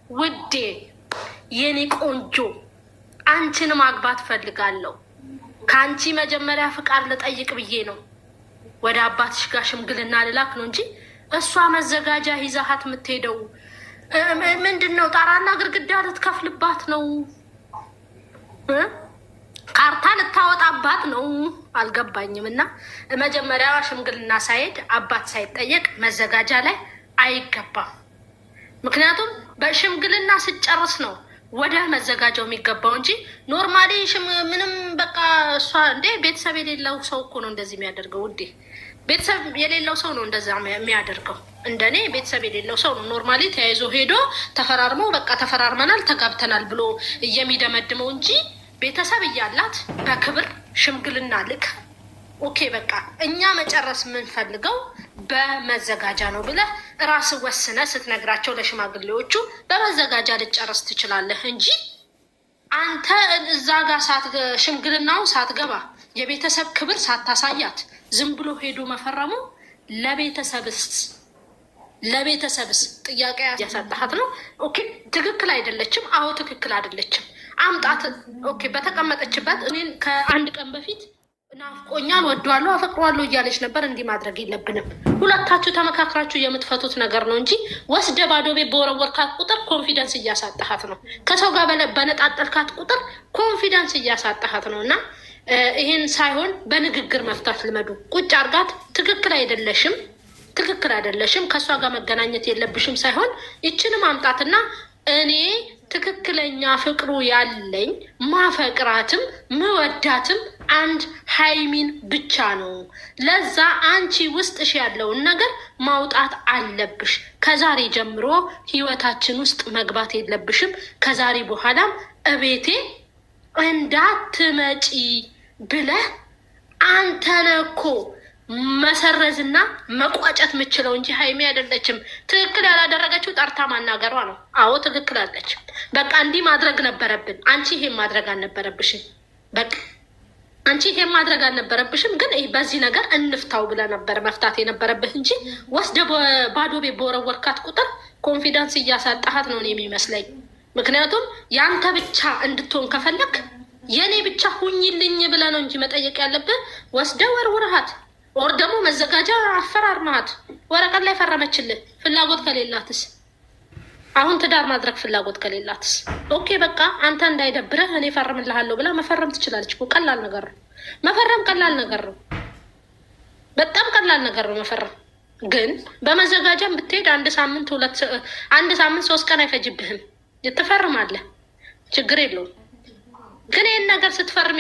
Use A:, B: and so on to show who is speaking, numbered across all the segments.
A: ውዴ የኔ ቆንጆ አንቺን ማግባት ፈልጋለሁ። ከአንቺ መጀመሪያ ፍቃድ ልጠይቅ ብዬ ነው። ወደ አባትሽ ጋር ሽምግልና ልላክ ነው እንጂ እሷ መዘጋጃ ይዛሃት የምትሄደው ምንድን ነው? ጣራና ግርግዳ ልትከፍልባት ነው? ካርታ ልታወጣባት ነው? አልገባኝም። እና መጀመሪያ ሽምግልና ሳይሄድ አባት ሳይጠየቅ መዘጋጃ ላይ አይገባም። ምክንያቱም በሽምግልና ስጨርስ ነው ወደ መዘጋጃው የሚገባው እንጂ ኖርማሊ ምንም በቃ እሷ እንዴ ቤተሰብ የሌለው ሰው እኮ ነው እንደዚህ የሚያደርገው። ውዴ ቤተሰብ የሌለው ሰው ነው እንደዛ የሚያደርገው። እንደኔ ቤተሰብ የሌለው ሰው ነው ኖርማሊ ተያይዞ ሄዶ ተፈራርመው በቃ ተፈራርመናል ተጋብተናል ብሎ የሚደመድመው እንጂ ቤተሰብ እያላት በክብር ሽምግልና ልክ ኦኬ በቃ እኛ መጨረስ የምንፈልገው በመዘጋጃ ነው ብለህ ራስ ወስነ ስትነግራቸው ለሽማግሌዎቹ በመዘጋጃ ልጨርስ ትችላለህ እንጂ አንተ እዛ ጋር ሽምግልናው ሳትገባ የቤተሰብ ክብር ሳታሳያት ዝም ብሎ ሄዶ መፈረሙ ለቤተሰብስ ጥያቄ ያሳጣሃት ነው። ኦኬ ትክክል አይደለችም። አዎ ትክክል አይደለችም። አምጣት። ኦኬ በተቀመጠችበት እኔን ከአንድ ቀን በፊት ናፍቆኛል፣ ወደዋለሁ፣ አፈቅረዋለሁ እያለች ነበር። እንዲህ ማድረግ የለብንም። ሁለታችሁ ተመካክራችሁ የምትፈቱት ነገር ነው እንጂ ወስደ ባዶ ቤት በወረወርካት ቁጥር ኮንፊደንስ እያሳጣሃት ነው። ከሰው ጋር በነጣጠልካት ቁጥር ኮንፊደንስ እያሳጣሃት ነው። እና ይህን ሳይሆን በንግግር መፍታት ልመዱ። ቁጭ አርጋት ትክክል አይደለሽም፣ ከእሷ ጋር መገናኘት የለብሽም ሳይሆን ይችንም አምጣትና እኔ ትክክለኛ ፍቅሩ ያለኝ ማፈቅራትም ምወዳትም አንድ ሀይሚን ብቻ ነው። ለዛ አንቺ ውስጥሽ ያለውን ነገር ማውጣት አለብሽ። ከዛሬ ጀምሮ ህይወታችን ውስጥ መግባት የለብሽም። ከዛሬ በኋላም እቤቴ እንዳትመጪ ብለህ አንተነህ እኮ መሰረዝና መቋጨት የምችለው እንጂ ሀይሚ አይደለችም። ትክክል ያላደረገችው ጠርታ ማናገሯ ነው። አዎ ትክክል አለች። በቃ እንዲህ ማድረግ ነበረብን። አንቺ ይሄን ማድረግ አልነበረብሽም። በቃ አንቺ ይሄን ማድረግ አልነበረብሽም። ግን በዚህ ነገር እንፍታው ብለህ ነበር መፍታት የነበረብህ እንጂ ወስደ ባዶ ቤት በወረወርካት ቁጥር ኮንፊደንስ እያሳጣሃት ነው የሚመስለኝ። ምክንያቱም ያንተ ብቻ እንድትሆን ከፈለክ የኔ ብቻ ሁኝልኝ ብለህ ነው እንጂ መጠየቅ ያለብህ ወስደ ወርውርሃት ወር ደግሞ መዘጋጃ አፈራርማት ወረቀት ላይ ፈረመችልህ። ፍላጎት ከሌላትስ? አሁን ትዳር ማድረግ ፍላጎት ከሌላትስ? ኦኬ በቃ አንተ እንዳይደብረህ እኔ ፈርምልሃለሁ ብላ መፈረም ትችላለች። ቀላል ነገር ነው መፈረም፣ ቀላል ነገር ነው፣ በጣም ቀላል ነገር ነው መፈረም። ግን በመዘጋጃም ብትሄድ አንድ ሳምንት 3 ቀን አይፈጅብህም፣ ትፈርማለህ፣ ችግር የለውም። ግን ይህን ነገር ስትፈርም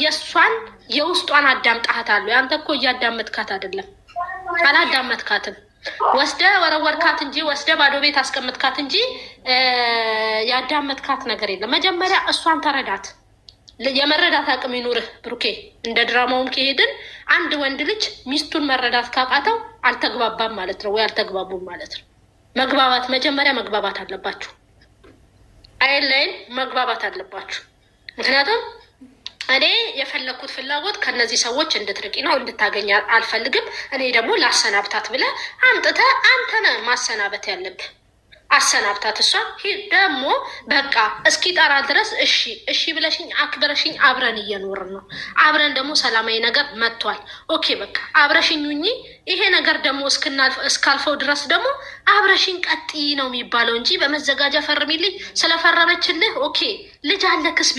A: የእሷን የውስጧን አዳምጣሃታለሁ። አንተ እኮ እያዳመጥካት አይደለም፣ አላዳመጥካትም። ወስደ ወረወርካት እንጂ ወስደ ባዶ ቤት አስቀምጥካት እንጂ ያዳመጥካት ነገር የለም። መጀመሪያ እሷን ተረዳት። የመረዳት አቅም ይኑርህ ብሩኬ። እንደ ድራማውም ከሄድን አንድ ወንድ ልጅ ሚስቱን መረዳት ካቃተው አልተግባባም ማለት ነው ወይ አልተግባቡም ማለት ነው። መግባባት መጀመሪያ መግባባት አለባችሁ። አይላይን መግባባት አለባችሁ። ምክንያቱም እኔ የፈለግኩት ፍላጎት ከነዚህ ሰዎች እንድትርቂ ነው፣ እንድታገኝ አልፈልግም። እኔ ደግሞ ላሰናብታት ብለህ አምጥተህ አንተ ነህ ማሰናበት ያለብህ። አሰናብታት። እሷ ደግሞ በቃ እስኪ ጠራ ድረስ እሺ ብለሽኝ አክብረሽኝ አብረን እየኖርን ነው። አብረን ደግሞ ሰላማዊ ነገር መጥቷል። ኦኬ በቃ አብረሽኝ ሁኚ። ይሄ ነገር ደግሞ እስካልፈው ድረስ ደግሞ አብረሽኝ ቀጥይ ነው የሚባለው እንጂ በመዘጋጃ ፈርሚልኝ ስለፈረመችልህ ኦኬ ልጅ አለክስ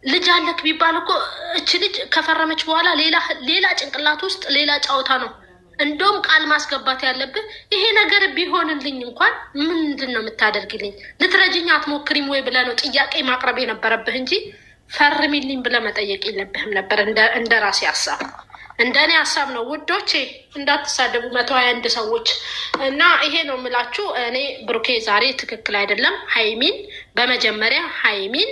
A: ልጅ ቢባል እኮ እች ልጅ ከፈረመች በኋላ ሌላ ጭንቅላት ውስጥ ሌላ ጫወታ ነው። እንደውም ቃል ማስገባት ያለብህ ይሄ ነገር ቢሆንልኝ እንኳን ምንድን ነው የምታደርግልኝ? ልትረጅኝ አትሞክሪም ወይ ብለህ ነው ጥያቄ ማቅረብ የነበረብህ እንጂ ፈርሚልኝ ብለህ መጠየቅ የለብህም ነበር። እንደ ራሴ ሀሳብ እንደኔ ሀሳብ ነው ውዶቼ፣ እንዳትሳደቡ 121 ሰዎች እና ይሄ ነው የምላችሁ። እኔ ብሩኬ ዛሬ ትክክል አይደለም። ሀይሚን በመጀመሪያ ሀይሚን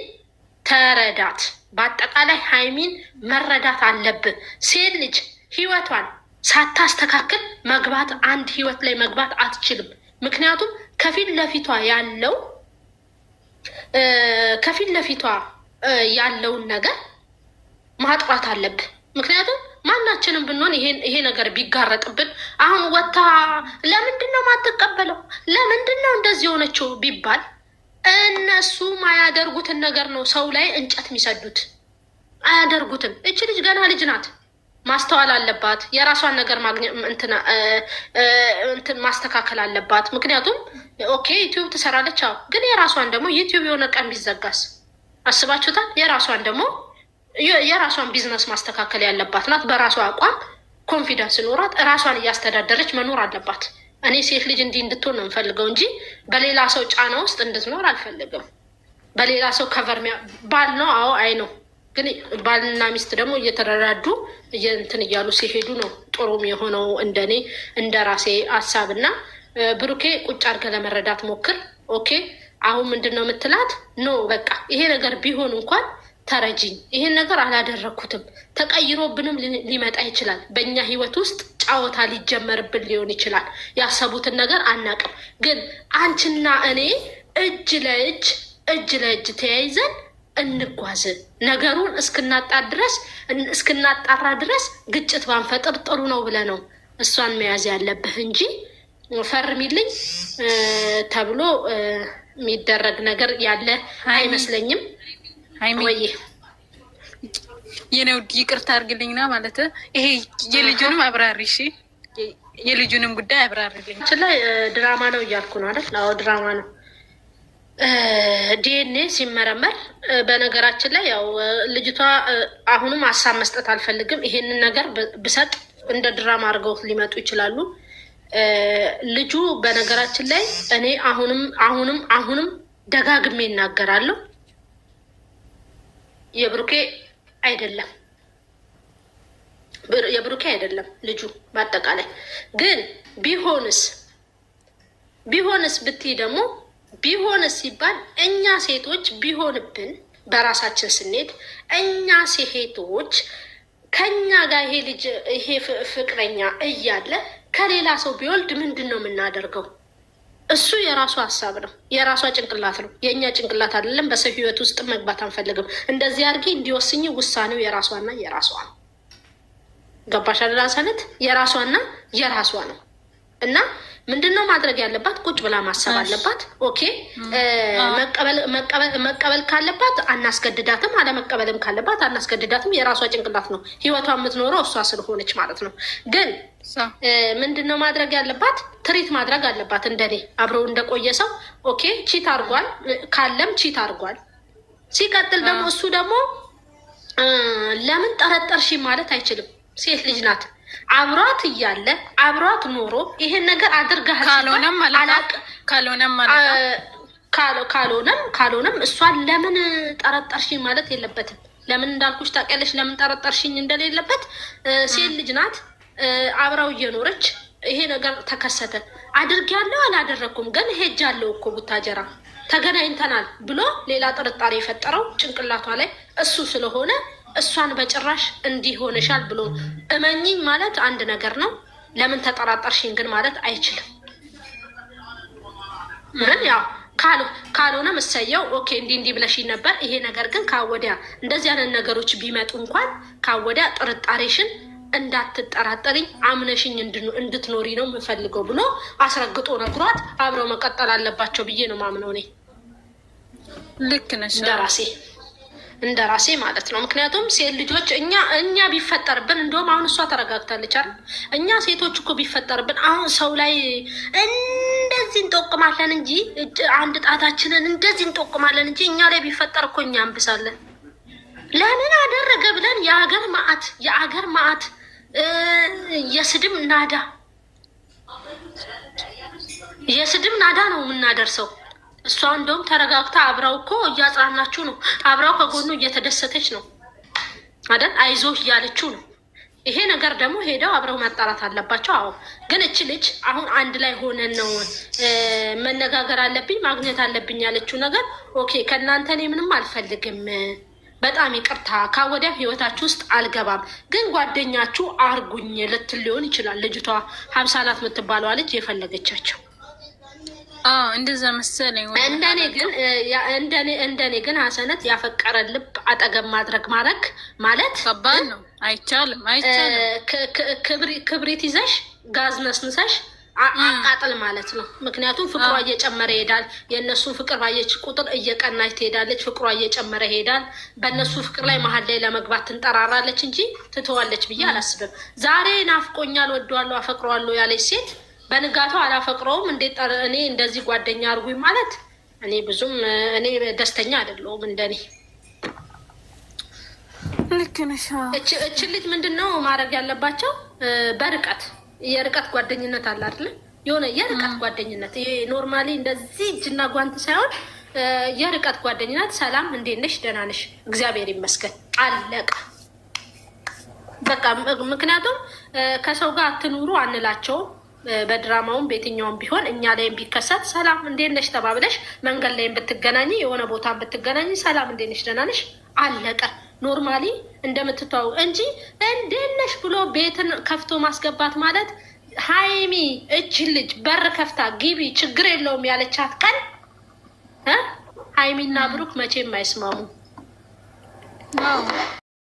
A: ተረዳት። በአጠቃላይ ሀይሚን መረዳት አለብህ። ሴት ልጅ ህይወቷን ሳታስተካክል መግባት አንድ ህይወት ላይ መግባት አትችልም። ምክንያቱም ከፊት ለፊቷ ያለውን ነገር ማጥራት አለብህ። ምክንያቱም ማናችንም ብንሆን ይሄ ነገር ቢጋረጥብን አሁን ወታ ለምንድን ነው ማትቀበለው? ለምንድን ነው እንደዚህ የሆነችው ቢባል እነሱ ማያደርጉትን ነገር ነው ሰው ላይ እንጨት የሚሰዱት። አያደርጉትም። እች ልጅ ገና ልጅ ናት። ማስተዋል አለባት። የራሷን ነገር እንትን ማስተካከል አለባት። ምክንያቱም ኦኬ ዩቲዩብ ትሰራለች፣ አዎ፣ ግን የራሷን ደግሞ ዩቲዩብ የሆነ ቀን ቢዘጋስ አስባችሁታል? የራሷን ቢዝነስ ማስተካከል ያለባት ናት። በራሷ አቋም ኮንፊደንስ ኖራት ራሷን እያስተዳደረች መኖር አለባት። እኔ ሴት ልጅ እንዲህ እንድትሆን ነው የምፈልገው እንጂ በሌላ ሰው ጫና ውስጥ እንድትኖር አልፈልግም። በሌላ ሰው ከቨርሚያ ባል ነው፣ አዎ አይ ነው። ግን ባልና ሚስት ደግሞ እየተረዳዱ እንትን እያሉ ሲሄዱ ነው ጥሩም የሆነው። እንደኔ እንደ ራሴ ሀሳብ እና ብሩኬ ቁጭ አድርገህ ለመረዳት ሞክር። ኦኬ አሁን ምንድን ነው የምትላት? ኖ በቃ ይሄ ነገር ቢሆን እንኳን ተረጂኝ፣ ይሄን ነገር አላደረግኩትም፣ ተቀይሮብንም ሊመጣ ይችላል። በእኛ ህይወት ውስጥ ጫወታ ሊጀመርብን ሊሆን ይችላል። ያሰቡትን ነገር አናቅም። ግን አንቺና እኔ እጅ ለእጅ ተያይዘን እንጓዝ። ነገሩን እስክናጣራ ድረስ ግጭት ባንፈጥር ጥሩ ነው ብለህ ነው እሷን መያዝ ያለብህ እንጂ ፈርሚልኝ ተብሎ የሚደረግ ነገር ያለ አይመስለኝም። ወይ
B: የኔው ይቅርታ አድርግልኝና ማለት ይሄ የልጁንም አብራሪ፣ እሺ የልጁንም ጉዳይ አብራሪልኝ።
A: ላይ ድራማ ነው እያልኩ ነው አይደል? አዎ ድራማ ነው። ዲኤንኤ ሲመረመር በነገራችን ላይ ያው ልጅቷ አሁንም ሀሳብ መስጠት አልፈልግም። ይሄንን ነገር ብሰጥ እንደ ድራማ አድርገው ሊመጡ ይችላሉ። ልጁ በነገራችን ላይ እኔ አሁንም ደጋግሜ ይናገራለሁ፣ የብሩኬ አይደለም ልጁ። በአጠቃላይ ግን ቢሆንስ ብትይ ደግሞ ቢሆንስ ሲባል እኛ ሴቶች ቢሆንብን በራሳችን ስንሄድ እኛ ሴቶች ከኛ ጋር ይሄ ፍቅረኛ እያለ ከሌላ ሰው ቢወልድ ምንድን ነው የምናደርገው? እሱ የራሱ ሀሳብ ነው፣ የራሷ ጭንቅላት ነው። የእኛ ጭንቅላት አይደለም። በሰው ህይወት ውስጥ መግባት አንፈልግም። እንደዚህ አድርጌ እንዲወስኝ ውሳኔው የራሷና የራሷ ነው። ገባሽ አይደል? ሰነት የራሷና የራሷ ነው እና ምንድነው ማድረግ ያለባት? ቁጭ ብላ ማሰብ አለባት። ኦኬ መቀበል ካለባት አናስገድዳትም፣ አለመቀበልም ካለባት አናስገድዳትም። የራሷ ጭንቅላት ነው። ህይወቷ የምትኖረው እሷ ስለሆነች ማለት ነው። ግን ምንድነው ማድረግ ያለባት? ትሪት ማድረግ አለባት። እንደኔ አብረው እንደቆየ ሰው ኦኬ ቺት አርጓል ካለም ቺት አርጓል። ሲቀጥል ደግሞ እሱ ደግሞ ለምን ጠረጠርሽ ማለት አይችልም። ሴት ልጅ ናት። አብሯት እያለ አብሯት ኖሮ ይሄን ነገር አድርጋሃል ካልሆነም እሷን ለምን ጠረጠርሽኝ ማለት የለበትም። ለምን እንዳልኩሽ ታውቂያለሽ፣ ለምን ጠረጠርሽኝ እንደሌለበት። ሴት ልጅ ናት። አብራው እየኖረች ይሄ ነገር ተከሰተ። አድርጌያለሁ አላደረኩም፣ ግን ሄጃለሁ እኮ ቡታጀራ ተገናኝተናል ብሎ ሌላ ጥርጣሬ የፈጠረው ጭንቅላቷ ላይ እሱ ስለሆነ እሷን በጭራሽ እንዲህ ሆነሻል ብሎ እመኝኝ ማለት አንድ ነገር ነው። ለምን ተጠራጠርሽኝ ግን ማለት አይችልም። ምን ያው ካልሆነም እሰየው ኦኬ እንዲህ ብለሽኝ ነበር። ይሄ ነገር ግን ካወዲያ እንደዚህ አይነት ነገሮች ቢመጡ እንኳን ካወዲያ ጥርጣሬሽን እንዳትጠራጠሪኝ አምነሽኝ እንድትኖሪ ነው የምፈልገው ብሎ አስረግጦ ነግሯት አብረው መቀጠል አለባቸው ብዬ ነው ማምነው እኔ።
B: ልክ ነሽ
A: እንደ ራሴ ማለት ነው። ምክንያቱም ሴት ልጆች እኛ ቢፈጠርብን፣ እንደውም አሁን እሷ ተረጋግታለች አይደል? እኛ ሴቶች እኮ ቢፈጠርብን አሁን ሰው ላይ እንደዚህ እንጠቁማለን እንጂ አንድ ጣታችንን እንደዚህ እንጠቁማለን እንጂ እኛ ላይ ቢፈጠር እኮ እኛ እንብሳለን። ለምን አደረገ ብለን የአገር ማዕት የስድብ ናዳ ነው የምናደርሰው። እሷ እንደውም ተረጋግታ አብራው እኮ እያጽናናችሁ ነው። አብራው ከጎኑ እየተደሰተች ነው አይደል? አይዞህ እያለችው ነው። ይሄ ነገር ደግሞ ሄደው አብረው ማጣራት አለባቸው። አዎ፣ ግን እች ልጅ አሁን አንድ ላይ ሆነን ነው መነጋገር አለብኝ ማግኘት አለብኝ ያለችው ነገር ኦኬ፣ ከእናንተ እኔ ምንም አልፈልግም፣ በጣም ይቅርታ፣ ካወዲያ ህይወታችሁ ውስጥ አልገባም፣ ግን ጓደኛችሁ አርጉኝ ልትል ሊሆን ይችላል። ልጅቷ ሀብሳናት የምትባለዋ ልጅ የፈለገቻቸው
B: እንደዛ መሰለኝ።
A: እንደኔ ግን ሀሰነት ያፈቀረ ልብ አጠገብ ማድረግ ማለት
B: ከባድ ነው። አይቻልም።
A: ክብሪት ይዘሽ ጋዝ ነስንሰሽ አቃጥል ማለት ነው። ምክንያቱም ፍቅሯ እየጨመረ ይሄዳል። የእነሱን ፍቅር ባየች ቁጥር እየቀናች ትሄዳለች። ፍቅሯ እየጨመረ ይሄዳል። በእነሱ ፍቅር ላይ መሀል ላይ ለመግባት ትንጠራራለች እንጂ ትተዋለች ብዬ አላስብም። ዛሬ ናፍቆኛል፣ ወደዋለሁ፣ አፈቅረዋለሁ ያለች ሴት በንጋቷ አላፈቅረውም እንዴት እኔ እንደዚህ ጓደኛ አርጉኝ ማለት እኔ ብዙም እኔ ደስተኛ አይደለሁም እንደኔ።
B: ልክ ነሽ።
A: እችን ልጅ ምንድን ነው ማድረግ ያለባቸው? በርቀት የርቀት ጓደኝነት አለ አይደለ? የሆነ የርቀት ጓደኝነት ይሄ ኖርማሊ እንደዚህ እጅና ጓንት ሳይሆን የርቀት ጓደኝነት። ሰላም እንዴት ነሽ? ደህና ነሽ? እግዚአብሔር ይመስገን። አለቀ በቃ። ምክንያቱም ከሰው ጋር አትኑሩ አንላቸውም። በድራማውም በየትኛውም ቢሆን እኛ ላይም ቢከሰት ሰላም እንዴት ነሽ ተባብለሽ መንገድ ላይም ብትገናኝ የሆነ ቦታ ብትገናኝ ሰላም እንዴት ነሽ? ደህና ነሽ? አለቀ። ኖርማሊ እንደምትተዋው እንጂ እንዴት ነሽ ብሎ ቤትን ከፍቶ ማስገባት ማለት ሀይሚ እች ልጅ በር ከፍታ ግቢ ችግር የለውም ያለቻት ቀን ሀይሚና ብሩክ መቼም አይስማሙ።